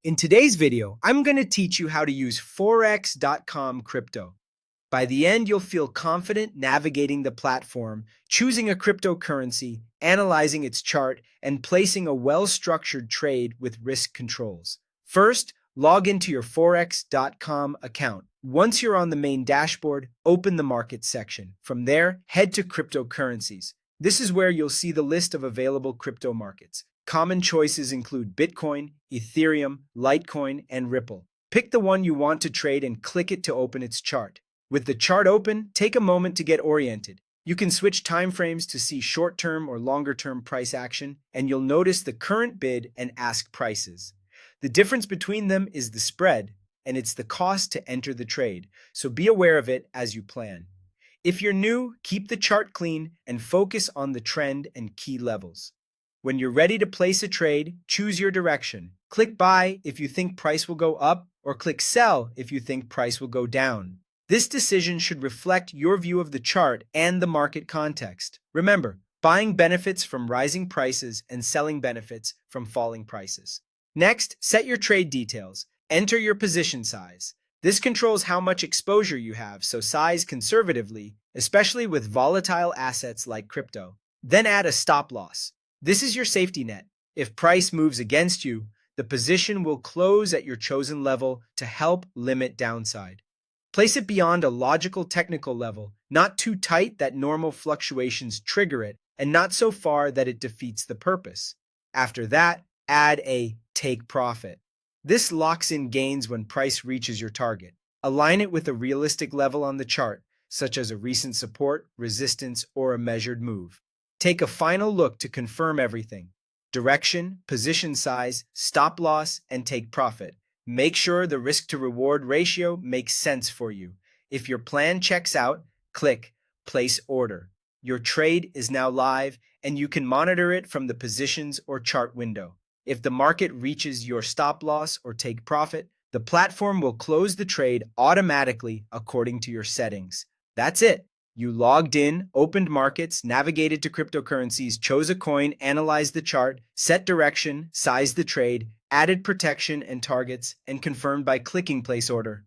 In today's video, I'm going to teach you how to use Forex.com crypto. By the end, you'll feel confident navigating the platform, choosing a cryptocurrency, analyzing its chart, and placing a well-structured trade with risk controls. First, log into your Forex.com account. Once you're on the main dashboard, open the market section. From there, head to cryptocurrencies. This is where you'll see the list of available crypto markets. Common choices include Bitcoin, Ethereum, Litecoin, and Ripple. Pick the one you want to trade and click it to open its chart. With the chart open, take a moment to get oriented. You can switch timeframes to see short-term or longer-term price action, and you'll notice the current bid and ask prices. The difference between them is the spread, and it's the cost to enter the trade, so be aware of it as you plan. If you're new, keep the chart clean and focus on the trend and key levels. When you're ready to place a trade, choose your direction. Click buy if you think price will go up, or click sell if you think price will go down. This decision should reflect your view of the chart and the market context. Remember, buying benefits from rising prices and selling benefits from falling prices. Next, set your trade details. Enter your position size. This controls how much exposure you have, so size conservatively, especially with volatile assets like crypto. Then add a stop loss. This is your safety net. If price moves against you, the position will close at your chosen level to help limit downside. Place it beyond a logical technical level, not too tight that normal fluctuations trigger it, and not so far that it defeats the purpose. After that, add a take profit. This locks in gains when price reaches your target. Align it with a realistic level on the chart, such as a recent support, resistance, or a measured move. Take a final look to confirm everything: direction, position size, stop loss, and take profit. Make sure the risk to reward ratio makes sense for you. If your plan checks out, click place order. Your trade is now live, and you can monitor it from the positions or chart window. If the market reaches your stop loss or take profit, the platform will close the trade automatically according to your settings. That's it. You logged in, opened markets, navigated to cryptocurrencies, chose a coin, analyzed the chart, set direction, sized the trade, added protection and targets, and confirmed by clicking place order.